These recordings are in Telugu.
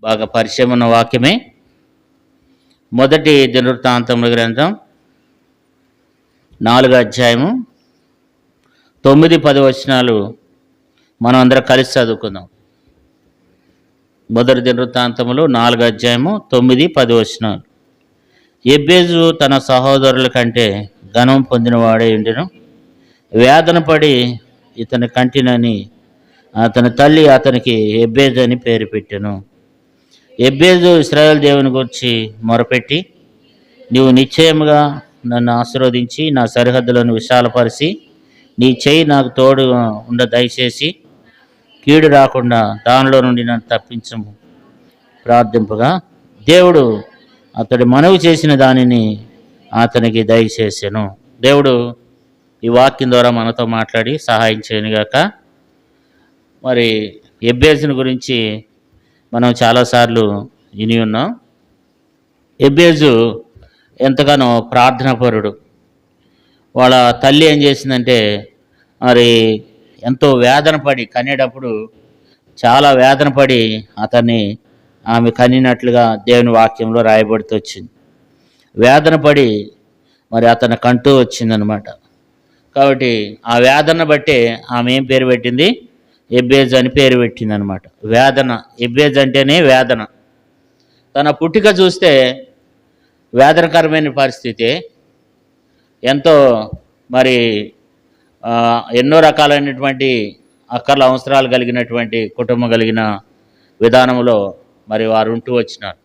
బాగా పరిచయం ఉన్న వాక్యమే. మొదటి దినవృత్తాంతముల గ్రంథం 4వ అధ్యాయము 9-10 వచనాలు మనం అందరం కలిసి చదువుకుందాం. మొదటి దినవృత్తాంతములు 4వ అధ్యాయము 9-10 వచనాలు. ఎబ్బేజు తన సహోదరుల కంటే ఘనం పొందినవాడై ఉండెను. వేదన పడి ఇతని కంటినని అతని తల్లి అతనికి ఎబ్బేజు అని పేరు పెట్టెను. ఎబ్బేజు ఇశ్రాయేలు దేవుని గురించి మొరపెట్టి, నీవు నిశ్చయముగా నన్ను ఆశీర్వదించి నా సరిహద్దులను విశాలపరిచి నీ చెయ్యి నాకు తోడు ఉండ దయచేసి కీడు రాకుండా దానిలో నుండి నన్ను తప్పించము ప్రార్థింపగా, దేవుడు అతడు మనవి చేసిన దానిని అతనికి దయచేసెను. దేవుడు ఈ వాక్యం ద్వారా మనతో మాట్లాడి సహాయం చేయనుగాక. మరి ఎబ్బేజుని గురించి మనం చాలాసార్లు విని ఉన్నాం. ఎబ్బేజు ఎంతగానో ప్రార్థనాపరుడు. వాళ్ళ తల్లి ఏం చేసిందంటే, మరి ఎంతో వేదన పడి కనేటప్పుడు చాలా వేదన పడి అతన్ని ఆమె కనినట్లుగా దేవుని వాక్యంలో రాయబడుతూ వచ్చింది. వేదన పడి మరి అతను కంటూ వచ్చిందనమాట. కాబట్టి ఆ వేదన బట్టే ఆమె ఏం పేరు పెట్టింది? ఎబ్బేజు అని పేరు పెట్టింది అనమాట. వేదన, ఎబ్బేజు అంటేనే వేదన. తన పుట్టిక చూస్తే వేదనకరమైన పరిస్థితి. ఎంతో మరి ఎన్నో రకాలైనటువంటి అక్కర్ల అవసరాలు కలిగినటువంటి కుటుంబం కలిగిన విధానంలో మరి వారు ఉంటూ వచ్చినారు.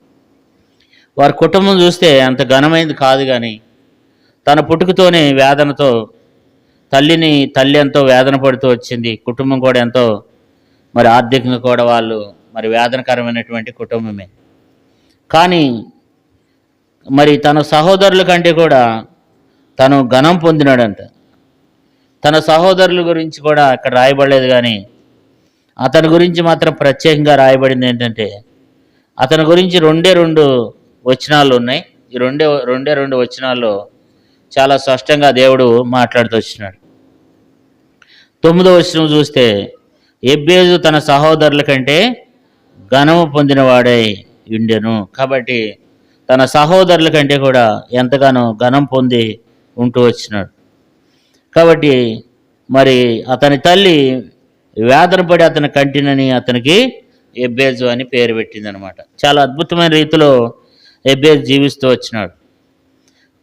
వారి కుటుంబం చూస్తే అంత ఘనమైనది కాదు, కానీ తన పుట్టుకతోనే వేదనతో తల్లి ఎంతో వేదన పడుతూ వచ్చింది. కుటుంబం కూడా ఎంతో మరి ఆర్థికంగా కూడా వాళ్ళు మరి వేదనకరమైనటువంటి కుటుంబమే. కానీ మరి తన సహోదరుల కంటే కూడా తను ఘనం పొందినాడంట. తన సహోదరుల గురించి కూడా అక్కడ రాయబడలేదు, కానీ అతని గురించి మాత్రం ప్రత్యేకంగా రాయబడింది ఏంటంటే, అతని గురించి రెండు వచనాలు ఉన్నాయి. ఈ రెండు వచనాల్లో చాలా స్పష్టంగా దేవుడు మాట్లాడుతూ వచ్చినాడు. 9వ వచనం చూస్తే, ఎబ్బేజు తన సహోదరుల కంటే ఘనము పొందినవాడై ఉండెను. కాబట్టి తన సహోదరుల కంటే కూడా ఎంతగానో ఘనం పొంది ఉంటూ వచ్చినాడు. కాబట్టి మరి అతని తల్లి వేదన పడి అతని కంటినని అతనికి ఎబ్బేజు అని పేరు పెట్టిందనమాట. చాలా అద్భుతమైన రీతిలో ఎబ్బేజు జీవిస్తూ వచ్చినాడు.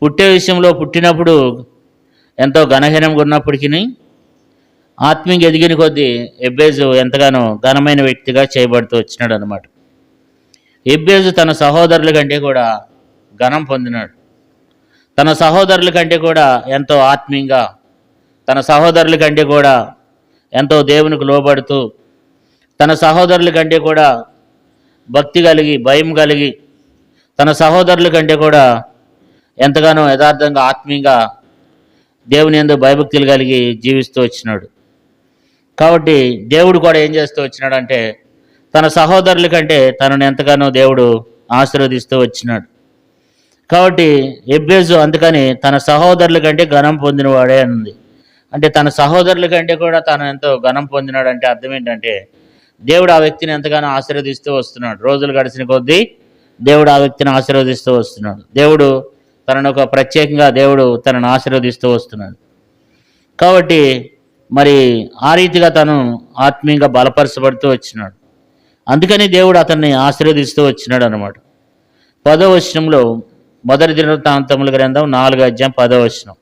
పుట్టే విషయంలో పుట్టినప్పుడు ఎంతో ఘనహీనంగా ఉన్నప్పటికీ ఆత్మీయంగా ఎదిగిన కొద్దీ ఎబ్బేజు ఎంతగానో ఘనమైన వ్యక్తిగా చేయబడుతూ వచ్చినాడు అనమాట. ఎబ్బేజు తన సహోదరుల కంటే కూడా ఘనం పొందినాడు. తన సహోదరుల కంటే కూడా ఎంతో ఆత్మీయంగా, తన సహోదరుల కంటే కూడా ఎంతో దేవునికి లోబడుతూ, తన సహోదరుల కంటే కూడా భక్తి కలిగి, భయం కలిగి, తన సహోదరుల కంటే కూడా ఎంతగానో యథార్థంగా ఆత్మీయంగా దేవుని యందు భయభక్తులు కలిగి జీవిస్తూ వచ్చినాడు. కాబట్టి దేవుడు కూడా ఏం చేస్తూ వచ్చినాడంటే, తన సహోదరుల కంటే తనను ఎంతగానో దేవుడు ఆశీర్వదిస్తూ వచ్చినాడు. కాబట్టి ఎబ్బేజు అందుకని తన సహోదరుల కంటే ఘనం పొందినవాడే ఉంది. అంటే తన సహోదరుల కంటే కూడా తను ఎంతో ఘనం పొందినాడు అంటే అర్థం ఏంటంటే, దేవుడు ఆ వ్యక్తిని ఎంతగానో ఆశీర్వదిస్తూ వస్తున్నాడు. రోజులు గడిచిన కొద్దీ దేవుడు ఆ వ్యక్తిని ఆశీర్వదిస్తూ వస్తున్నాడు. దేవుడు తనను ఒక ప్రత్యేకంగా దేవుడు తనను ఆశీర్వదిస్తూ వస్తున్నాడు. కాబట్టి మరి ఆ రీతిగా తను ఆత్మీయంగా బలపరచబడుతూ వచ్చినాడు. అందుకని దేవుడు అతన్ని ఆశీర్వదిస్తూ వచ్చినాడు అనమాట. 10వ వచనంలో, మొదటి దినవృత్తాంతముల గ్రంథం 4వ అధ్యాయం 10వ వచనం,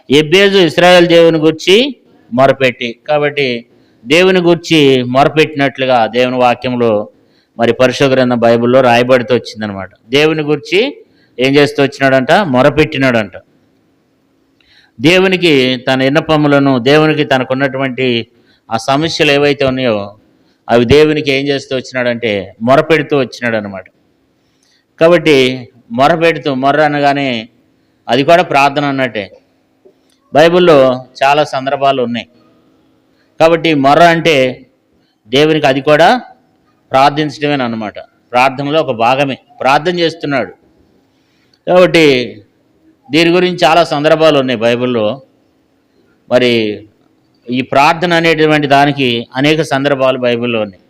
ఎబ్బేజు ఇశ్రాయేలు దేవుని గూర్చి మొరపెట్టి. కాబట్టి దేవుని గూర్చి మొరపెట్టినట్లుగా దేవుని వాక్యంలో మరి పరిశుద్ధ గ్రంథం బైబిల్లో రాయబడుతూ వచ్చిందనమాట. దేవుని గూర్చి ఏం చేస్తూ వచ్చినాడంట? మొరపెట్టినాడంట. దేవునికి తన విన్నపములను, దేవునికి తనకున్నటువంటి ఆ సమస్యలు ఏవైతే ఉన్నాయో అవి దేవునికి ఏం చేస్తూ వచ్చినాడంటే మొరపెడుతూ వచ్చినాడు అనమాట. కాబట్టి మొర్ర అనగానే అది కూడా ప్రార్థన అన్నట్టే. బైబిల్లో చాలా సందర్భాలు ఉన్నాయి. కాబట్టి మొర్ర అంటే దేవునికి అది కూడా ప్రార్థించడమేనమాట. ప్రార్థనలో ఒక భాగమే, ప్రార్థన చేస్తున్నాడు. కాబట్టి దీని గురించి చాలా సందర్భాలు ఉన్నాయి బైబిల్లో. మరి ఈ ప్రార్థన అనేటువంటి దానికి అనేక సందర్భాలు బైబిల్లో ఉన్నాయి.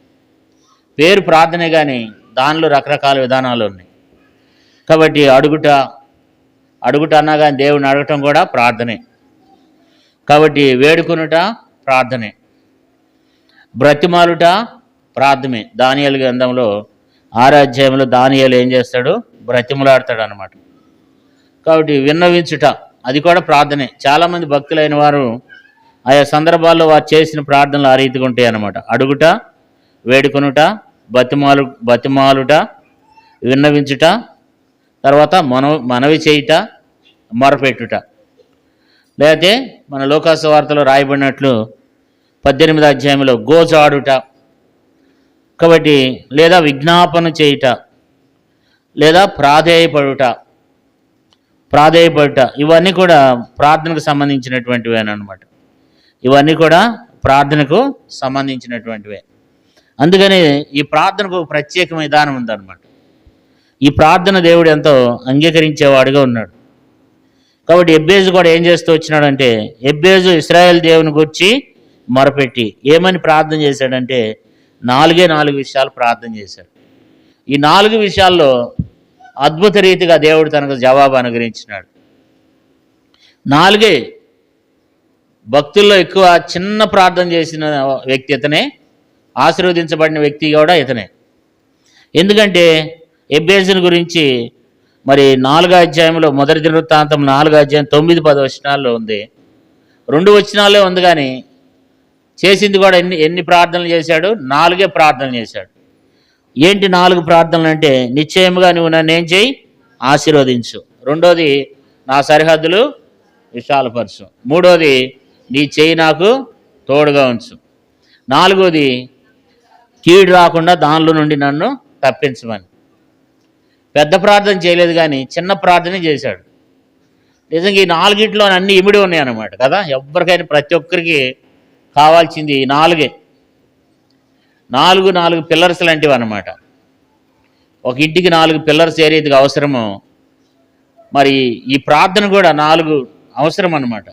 పేరు ప్రార్థనే కానీ దానిలో రకరకాల విధానాలు ఉన్నాయి. కాబట్టి అడుగుట అన్నా కానీ దేవుని అడగటం కూడా ప్రార్థనే. కాబట్టి వేడుకొనుట ప్రార్థనే, బ్రతిమాలుట ప్రార్థనే. దానియేలు గ్రంథంలో 6వ అధ్యాయంలో దానియేలు ఏం చేస్తాడు? బ్రతిమలాడతాడు అనమాట. కాబట్టి విన్నవించుట అది కూడా ప్రార్థనే. చాలామంది భక్తులైన వారు ఆయా సందర్భాల్లో వారు చేసిన ప్రార్థనలు ఆ రీతిగా ఉంటాయి అన్నమాట. అడుగుట, వేడుకొనుట, బతిమాలుట, విన్నవించుట, తర్వాత మనవి చేయుట, మొరపెట్టుట. లేకపోతే మన లోకాసు వార్తలో రాయబడినట్లు 18వ అధ్యాయంలో గోజాడుట. కాబట్టి లేదా విజ్ఞాపన చేయుట, లేదా ప్రాధేయపడుట. ఇవన్నీ కూడా ప్రార్థనకు సంబంధించినటువంటివే అన్నమాట. ఇవన్నీ కూడా ప్రార్థనకు సంబంధించినటువంటివే. అందుకని ఈ ప్రార్థనకు ప్రత్యేకమైన విధానం ఉందన్నమాట. ఈ ప్రార్థన దేవుడు ఎంతో అంగీకరించేవాడుగా ఉన్నాడు. కాబట్టి ఎబ్బేజు కూడా ఏం చేస్తూ వచ్చినాడంటే, ఎబ్బేజు ఇశ్రాయేల్ దేవుని గురించి మొరపెట్టి ఏమని ప్రార్థన చేశాడంటే 4 విషయాలు ప్రార్థన చేశాడు. ఈ 4 విషయాల్లో అద్భుత రీతిగా దేవుడు తనకు జవాబు అనుగ్రహించినాడు. 4 భక్తుల్లో ఎక్కువ చిన్న ప్రార్థన చేసిన వ్యక్తి ఇతనే, ఆశీర్వదించబడిన వ్యక్తి కూడా ఇతనే. ఎందుకంటే ఎబ్బేజుని గురించి మరి 4వ అధ్యాయంలో మొదటి దినవృత్తాంతం 4వ అధ్యాయం 9-10 వచనాల్లో ఉంది. 2 వచనాలే ఉంది, కానీ చేసింది కూడా ఎన్ని ప్రార్థనలు చేశాడు? 4 ప్రార్థనలు చేశాడు. ఏంటి 4 ప్రార్థనలు అంటే, నిశ్చయముగా నువ్వు నన్ను ఏం చేయి? ఆశీర్వదించు. 2వది, నా సరిహద్దులు విశాలపరచు. 3వది, నీ చేయి నాకు తోడుగా ఉంచు. 4వది, కీడు రాకుండా దానిలో నుండి నన్ను తప్పించమని. పెద్ద ప్రార్థన చేయలేదు, కానీ చిన్న ప్రార్థనే చేశాడు. నిజంగా ఈ 4 అన్నీ ఇమిడి ఉన్నాయి అన్నమాట కదా. ఎవరికైనా ప్రతి ఒక్కరికి కావాల్సింది ఈ 4. 4 పిల్లర్స్ లాంటివి అన్నమాట. ఒక ఇంటికి 4 పిల్లర్స్ ఏ రీతిగా అవసరమో, మరి ఈ ప్రార్థన కూడా 4 అవసరం అన్నమాట.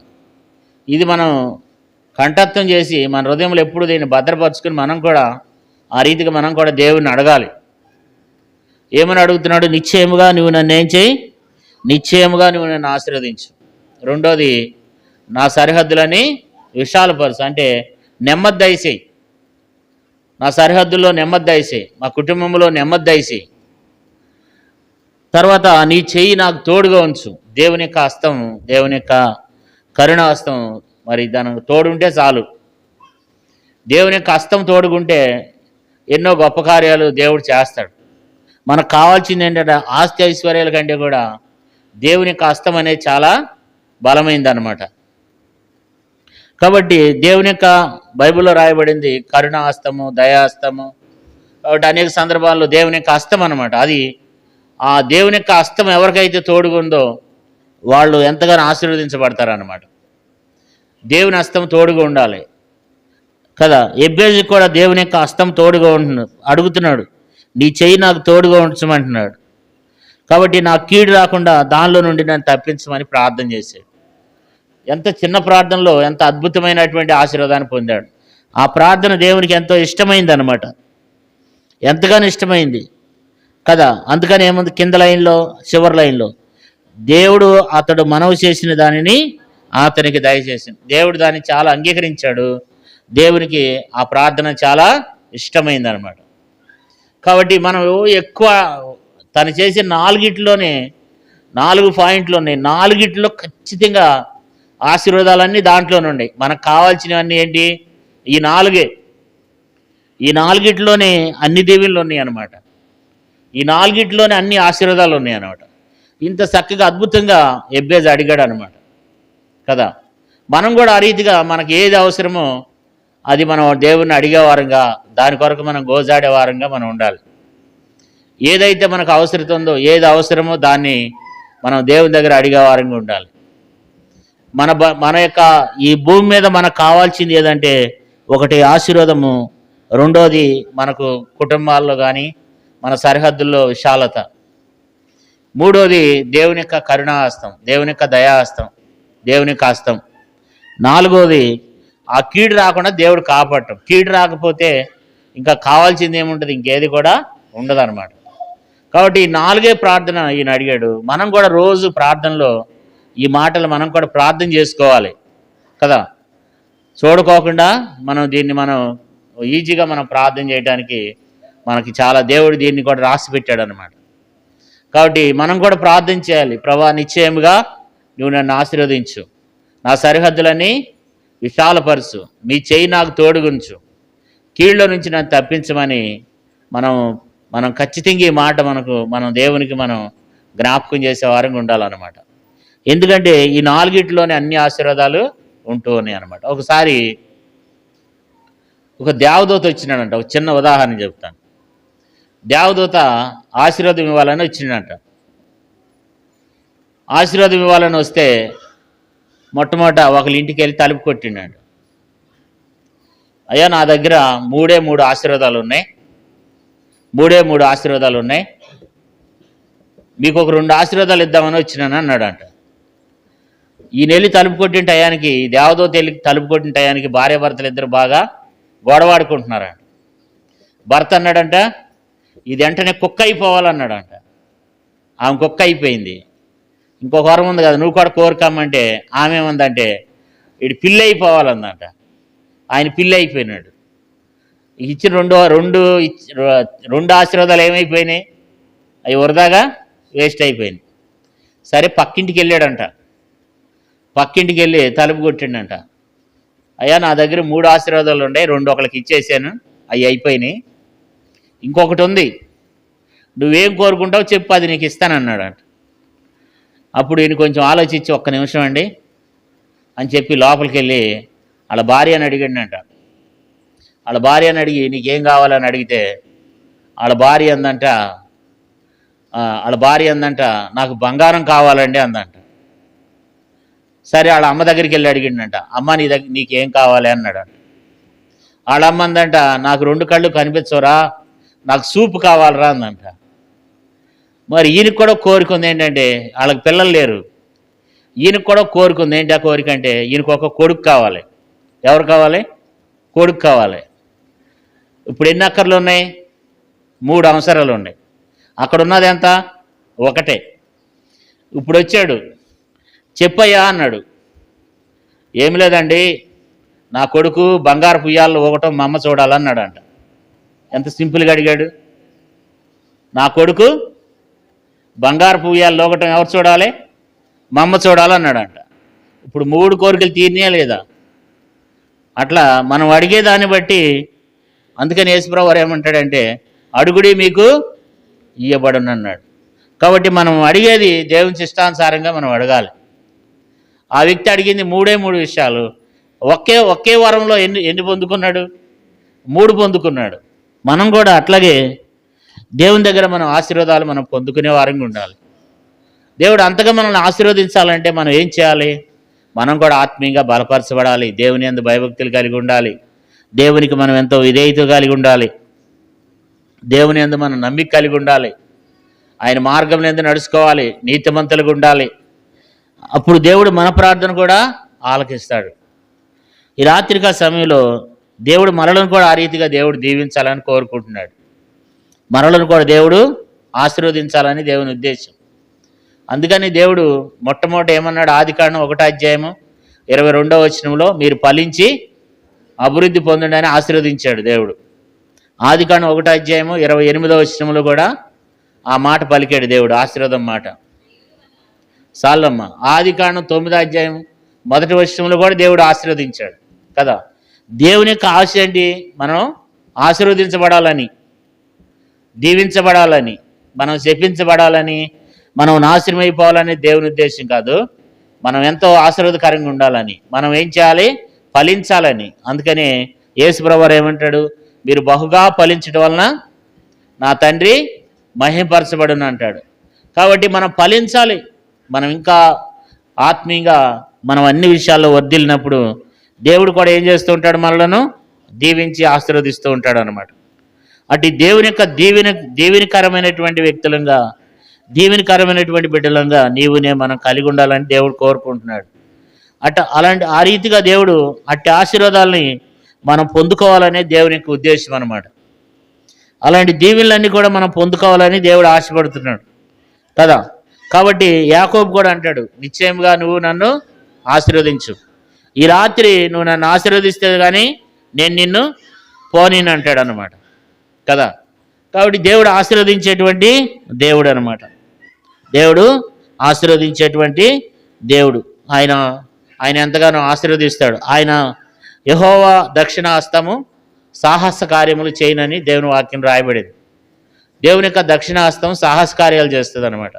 ఇది మనం కంఠత్వం చేసి మన హృదయంలో ఎప్పుడు దీన్ని భద్రపరుచుకుని మనం కూడా ఆ రీతిగా మనం కూడా దేవుని అడగాలి. ఏమని అడుగుతున్నాడు? నిశ్చయముగా నువ్వు నన్ను ఏం చేయి? నిశ్చయముగా నువ్వు నన్ను ఆశీర్వదించు. 2వది, నా సరిహద్దులని విశాలపరుచు, అంటే నెమ్మది దయచేయి. నా సరిహద్దుల్లో నెమ్మది దయచేయి, మా కుటుంబంలో నెమ్మది దయచేయి. తర్వాత నీ చెయ్యి నాకు తోడుగా ఉంచు. దేవుని యొక్క హస్తం, దేవుని యొక్క కరుణ హస్తం మరి దానికి తోడుంటే చాలు. దేవుని యొక్క హస్తం తోడుకుంటే ఎన్నో గొప్ప కార్యాలు దేవుడు చేస్తాడు. మనకు కావాల్సింది ఏంటంటే ఆస్తి ఐశ్వర్యాల కంటే కూడా దేవుని యొక్క హస్తం అనేది చాలా బలమైందన్నమాట. కాబట్టి దేవుని యొక్క బైబిల్లో రాయబడింది కరుణాహస్తము, దయాహస్తము. కాబట్టి అనేక సందర్భాల్లో దేవుని యొక్క హస్తం అన్నమాట. అది ఆ దేవుని యొక్క హస్తం ఎవరికైతే తోడుగుందో వాళ్ళు ఎంతగానో ఆశీర్వదించబడతారన్నమాట. దేవుని హస్తం తోడుగా ఉండాలి కదా. ఎబ్బేజుకి కూడా దేవుని యొక్క హస్తం తోడుగా ఉంటున్నాడు. అడుగుతున్నాడు, నీ చెయ్యి నాకు తోడుగా ఉంచమంటున్నాడు. కాబట్టి నాకు కీడు రాకుండా దానిలో నుండి నన్ను తప్పించమని ప్రార్థన చేశాడు. ఎంత చిన్న ప్రార్థనలో ఎంత అద్భుతమైనటువంటి ఆశీర్వాదాన్ని పొందాడు. ఆ ప్రార్థన దేవునికి ఎంతో ఇష్టమైంది అనమాట. ఎంతగానో ఇష్టమైంది కదా. అందుకని ఏముంది కింద లైన్లో, చివరి లైన్లో, దేవుడు అతడు మనవి చేసిన దానిని అతనికి దయచేసింది. దేవుడు దాన్ని చాలా అంగీకరించాడు. దేవునికి ఆ ప్రార్థన చాలా ఇష్టమైంది అనమాట. కాబట్టి మనం ఎక్కువ తను చేసిన 4 పాయింట్లు ఉన్నాయి. 4 ఖచ్చితంగా ఆశీర్వాదాలన్నీ దాంట్లోనే ఉన్నాయి. మనకు కావాల్సినవన్నీ ఏంటి? ఈ 4. ఈ 4 అన్ని దీవెనలు ఉన్నాయి అన్నమాట. ఈ 4 అన్ని ఆశీర్వాదాలు ఉన్నాయి అన్నమాట. ఇంత చక్కగా అద్భుతంగా ఎబ్బేజు అడిగాడు అనమాట కదా. మనం కూడా ఆ రీతిగా మనకి ఏది అవసరమో అది మనం దేవుణ్ణి అడిగేవారంగా, దాని కొరకు మనం గోజాడేవారంగా మనం ఉండాలి. ఏదైతే మనకు అవసరం ఉందో, ఏది అవసరమో దాన్ని మనం దేవుని దగ్గర అడిగేవారంగా ఉండాలి. మన యొక్క ఈ భూమి మీద మనకు కావాల్సింది ఏదంటే, ఒకటి ఆశీర్వాదము, 2వది మనకు కుటుంబాల్లో కానీ మన సరిహద్దుల్లో విశాలత, 3వది దేవుని యొక్క కరుణాహస్తం, దేవుని యొక్క దయాహస్తం, దేవుని యొక్క హస్తం, 4వది ఆ కీడు రాకుండా దేవుడు కాపాడటం. కీడు రాకపోతే ఇంకా కావాల్సింది ఏముంటుంది? ఇంకేది కూడా ఉండదన్నమాట. కాబట్టి ఈ 4 ప్రార్థన ఈయన అడిగాడు. మనం కూడా రోజు ప్రార్థనలో ఈ మాటలు మనం కూడా ప్రార్థన చేసుకోవాలి కదా. చూడుకోకుండా మనం ఈజీగా మనం ప్రార్థన చేయడానికి మనకి చాలా దేవుడు దీన్ని కూడా రాసి పెట్టాడు అనమాట. కాబట్టి మనం కూడా ప్రార్థన చేయాలి. ప్రభా, నిశ్చయముగా నువ్వు నన్ను ఆశీర్వదించు, నా సరిహద్దులన్నీ విశాలపరుచు, మీ చెయ్యి నాకు తోడుగుంచు, కీళ్ళలో నుంచి నన్ను తప్పించమని మనం ఖచ్చితంగా ఈ మాట మనం దేవునికి జ్ఞాపకం చేసే వారంగా ఉండాలన్నమాట. ఎందుకంటే ఈ 4 అన్ని ఆశీర్వాదాలు ఉంటూ ఉన్నాయి అనమాట. ఒకసారి ఒక దేవదూత వచ్చినాడంట. ఒక చిన్న ఉదాహరణ చెప్తాను. దేవదూత ఆశీర్వాదం ఇవ్వాలని వచ్చిందంట. ఆశీర్వాదం ఇవ్వాలని వస్తే మొట్టమొదట ఒకళ్ళ ఇంటికి వెళ్ళి తలుపు కొట్టిండంట. అయ్యా, నా దగ్గర 3 ఆశీర్వాదాలు ఉన్నాయి, 3 ఆశీర్వాదాలు ఉన్నాయి, మీకు ఒక 2 ఆశీర్వాదాలు ఇద్దామని వచ్చినాను అన్నాడంట. ఈయన వెళ్ళి తలుపు కొట్టిన టయానికి, దేవదూత వెళ్ళి తలుపు కొట్టిన టయానికి భార్యాభర్తలు ఇద్దరు బాగా గొడవాడుకుంటున్నారంట. భర్త అన్నాడంట, ఇది వెంటనే కుక్క అయిపోవాలన్నాడంట. ఆమె కుక్క అయిపోయింది. ఇంకొక వరం ఉంది కదా, నువ్వు కూడా కోరుకోమంటే ఆమె ఏమందంటే ఇటు పిల్లి అయిపోవాలందంట. ఆయన పిల్లి అయిపోయినాడు. ఇచ్చిన రెండు ఆశీర్వాదాలు ఏమైపోయినాయి? అవి వరదాగా వేస్ట్ అయిపోయింది. సరే, పక్కింటికి వెళ్ళాడంట. పక్కింటికి వెళ్ళి తలుపు కొట్టిండంట. అయ్యా, నా దగ్గర 3 ఆశీర్వాదాలు ఉన్నాయి, 2 ఒకళ్ళకి ఇచ్చేసాను, అవి అయిపోయినాయి, ఇంకొకటి ఉంది, నువ్వేం కోరుకుంటావు చెప్పు, అది నీకు ఇస్తానన్నాడంట. అప్పుడు ఈయన కొంచెం ఆలోచించి, ఒక్క నిమిషం అండి అని చెప్పి లోపలికి వెళ్ళి వాళ్ళ భార్యని అడిగాడంట. వాళ్ళ భార్యని అడిగి నీకేం కావాలని అడిగితే వాళ్ళ భార్య అందంట నాకు బంగారం కావాలండి అందంట. సరే, వాళ్ళ అమ్మ దగ్గరికి వెళ్ళి అడిగిండంట. అమ్మ, నీకేం కావాలి అన్నాడంట. వాళ్ళ అమ్మ అందంట, నాకు 2 కళ్ళు కనిపించవురా, నాకు సూపు కావాలరా అందంట. మరి ఈయనకు కూడా కోరికుంది ఏంటంటే, వాళ్ళకి పిల్లలు లేరు, ఈయనకు కూడా కోరికుంది ఏంటి? ఆ కోరిక అంటే ఈయనకు ఒక కొడుకు కావాలి. ఎవరు కావాలి? కొడుకు కావాలి. ఇప్పుడు ఎన్ని అక్కర్లు ఉన్నాయి? 3 అవసరాలు ఉన్నాయి. అక్కడ ఉన్నది ఎంత? 1. ఇప్పుడు వచ్చాడు, చెప్పయ్యా అన్నాడు. ఏమి లేదండి, నా కొడుకు బంగారు పుయ్యాలు ఒకటం మా అమ్మ చూడాలన్నాడంట. ఎంత సింపుల్గా అడిగాడు. నా కొడుకు బంగారు పుయ్యాలు ఒకటం ఎవరు చూడాలి? మా అమ్మ చూడాలన్నాడంట. ఇప్పుడు 3 కోరికలు తీరినాయా లేదా? అట్లా మనం అడిగేదాన్ని బట్టి, అందుకని యేసుప్రభువు వారు ఏమంటాడంటే, అడుగుడి మీకు ఇయ్యబడును అన్నాడు. కాబట్టి మనం అడిగేది దేవుని ఇష్టానుసారంగా మనం అడగాలి. ఆ వ్యక్తి అడిగింది 3 విషయాలు. ఒకే వారంలో ఎన్ని పొందుకున్నాడు? 3 పొందుకున్నాడు. మనం కూడా అట్లాగే దేవుని దగ్గర మనం ఆశీర్వాదాలు మనం పొందుకునే వారంగా ఉండాలి. దేవుడు అంతగా మనల్ని ఆశీర్వదించాలంటే మనం ఏం చేయాలి? మనం కూడా ఆత్మీయంగా బలపరచబడాలి, దేవుని యందు భయభక్తులు కలిగి ఉండాలి, దేవునికి మనం ఎంతో విధేయత కలిగి ఉండాలి, దేవుని యందు మనం నమ్మిక కలిగి ఉండాలి, ఆయన మార్గంలో యందు నడుచుకోవాలి, నీతిమంతులుగా ఉండాలి. అప్పుడు దేవుడు మన ప్రార్థన కూడా ఆలకిస్తాడు. ఈ రాత్రిక సమయంలో దేవుడు మనలను కూడా ఆ రీతిగా దేవుడు దీవించాలని కోరుకుంటున్నాడు. మనలను కూడా దేవుడు ఆశీర్వదించాలని దేవుని ఉద్దేశం. అందుకని దేవుడు మొట్టమొదట ఏమన్నాడు? ఆదికాండం 1:22 వచనంలో మీరు ఫలించి అభివృద్ధి పొందండి అని ఆశీర్వదించాడు దేవుడు. ఆదికాండం 1:28 వచనంలో కూడా ఆ మాట పలికాడు దేవుడు, ఆశీర్వాదం మాట. సాల్లమ్మ ఆదికాండం 9:1 వచనంలో కూడా దేవుడు ఆశీర్వదించాడు కదా. దేవుని యొక్క ఆశ ఏంటి? మనం ఆశీర్వదించబడాలని, దీవించబడాలని, మనం శపించబడాలని, మనం నాశనం అయిపోవాలని దేవుని ఉద్దేశం కాదు. మనం ఎంతో ఆశీర్వాదకరంగా ఉండాలని, మనం ఏం చేయాలి? ఫలించాలని. అందుకని యేసుప్రభువు వారు ఏమంటాడు? మీరు బహుగా ఫలించడం వలన నా తండ్రి మహిమపరచబడును అంటాడు. కాబట్టి మనం ఫలించాలి. మనం ఇంకా ఆత్మీయంగా మనం అన్ని విషయాల్లో వర్ధిల్లినప్పుడు దేవుడు కూడా ఏం చేస్తూ ఉంటాడు? మనలను దీవించి ఆశీర్వదిస్తూ ఉంటాడు అన్నమాట. అటు దేవుని యొక్క దీవెనకరమైనటువంటి వ్యక్తులంగా, దీవెనకరమైనటువంటి బిడ్డలంగా నీవునే మనం కలిగి ఉండాలని దేవుడు కోరుకుంటున్నాడు. ఆ రీతిగా దేవుడు అట్టి ఆశీర్వాదాలని మనం పొందుకోవాలనే దేవుని యొక్క ఉద్దేశం అన్నమాట. అలాంటి దీవెనలన్నీ కూడా మనం పొందుకోవాలని దేవుడు ఆశపడుతున్నాడు కదా. కాబట్టి యాకోబు కూడా అంటాడు, నిశ్చయంగా నువ్వు నన్ను ఆశీర్వదించు, ఈ రాత్రి నువ్వు నన్ను ఆశీర్వదిస్తే కానీ నేను నిన్ను పోనీని అంటాడు అన్నమాట కదా. కాబట్టి దేవుడు ఆశీర్వదించేటువంటి దేవుడు అనమాట. దేవుడు ఆశీర్వదించేటువంటి దేవుడు. ఆయన ఎంతగానో ఆశీర్వదిస్తాడు. ఆయన యెహోవా దక్షిణ హస్తము సాహస కార్యములు చేయనని దేవుని వాక్యం రాయబడింది. దేవుని యొక్క దక్షిణ హస్తం సాహస కార్యాలు చేస్తుంది అనమాట.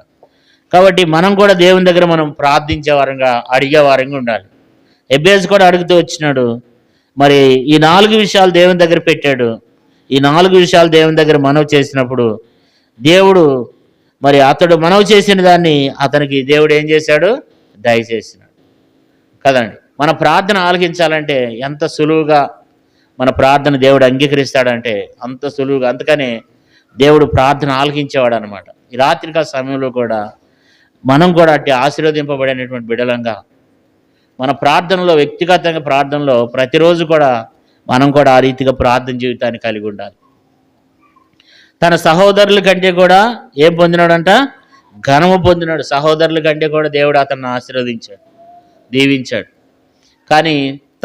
కాబట్టి మనం కూడా దేవుని దగ్గర మనం ప్రార్థించే వారంగా, అడిగే వారంగా ఉండాలి. ఎబ్బేజు కూడా అడుగుతూ వచ్చినాడు. మరి ఈ 4 విషయాలు దేవుని దగ్గర పెట్టాడు. ఈ 4 విషయాలు దేవుని దగ్గర మనవి చేసినప్పుడు దేవుడు మరి అతడు మనవి చేసిన దాన్ని అతనికి దేవుడు ఏం చేశాడు? దయచేసినాడు కదండి. మన ప్రార్థన ఆలకించాలంటే ఎంత సులువుగా మన ప్రార్థన దేవుడు అంగీకరిస్తాడంటే అంత సులువుగా. అందుకనే దేవుడు ప్రార్థన ఆలకించేవాడు అనమాట. ఈ రాత్రికాల సమయంలో కూడా మనం కూడా అట్టి ఆశీర్వదింపబడినటువంటి బిడలంగా మన ప్రార్థనలో, వ్యక్తిగతంగా ప్రార్థనలో ప్రతిరోజు కూడా మనం కూడా ఆ రీతిగా ప్రార్థన జీవితాన్ని కలిగి ఉండాలి. తన సహోదరుల కంటే కూడా ఏం పొందినాడంట? ఘనము పొందినాడు. సహోదరుల కంటే కూడా దేవుడు అతన్ని ఆశీర్వదించాడు, దీవించాడు. కానీ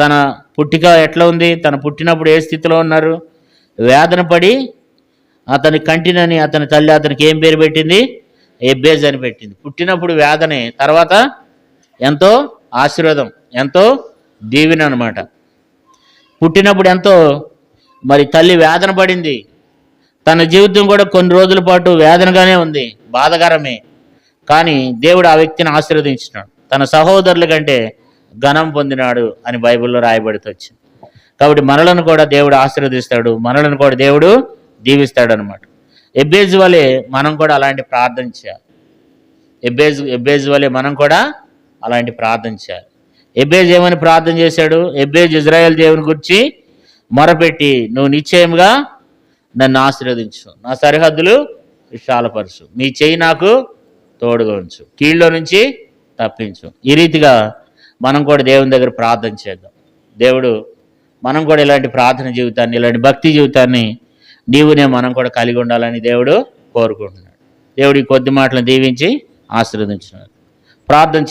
తన పుట్టిక ఎట్లా ఉంది? తన పుట్టినప్పుడు ఏ స్థితిలో ఉన్నారు? వేదన పడి అతని కంటినని అతని తల్లి అతనికి ఏం పేరు పెట్టింది? ఎబ్బేజ్ అని పెట్టింది. పుట్టినప్పుడు వేదనే, తర్వాత ఎంతో ఆశీర్వాదం, ఎంతో దీవెన అనమాట. పుట్టినప్పుడు ఎంతో మరి తల్లి వేదన పడింది. తన జీవితం కూడా కొన్ని రోజుల పాటు వేదనగానే ఉంది, బాధకరమే. కానీ దేవుడు ఆ వ్యక్తిని ఆశీర్వదించినాడు. తన సహోదరుల కంటే ఘనం పొందినాడు అని బైబిల్లో రాయబడుతూ వచ్చింది. కాబట్టి మనలను కూడా దేవుడు ఆశీర్వదిస్తాడు, మనలను కూడా దేవుడు దీవిస్తాడు అనమాట. ఎబ్బేజు వలె మనం కూడా అలాంటి ప్రార్థన చేయాలి. ఎబ్బేజు వలె మనం కూడా అలాంటి ప్రార్థన చేయాలి. ఎబ్బేజు ఏమని ప్రార్థన చేశాడు? ఎబ్బేజు ఇజ్రాయేల్ దేవుని గురించి మొరపెట్టి, నువ్వు నిశ్చయంగా నన్ను ఆశీర్వదించు, నా సరిహద్దులు విశాలపరచు, నీ చెయ్యి నాకు తోడుగా ఉంచు, కీళ్ళలో నుంచి తప్పించు. ఈ రీతిగా మనం కూడా దేవుని దగ్గర ప్రార్థన చేద్దాం. దేవుడు మనం కూడా ఇలాంటి ప్రార్థన జీవితాన్ని, ఇలాంటి భక్తి జీవితాన్ని మనం కూడా కలిగి ఉండాలని దేవుడు కోరుకుంటున్నాడు. దేవుడి కొద్ది మాటలను దీవించి ఆశీర్వదించినాడు. ప్రార్థన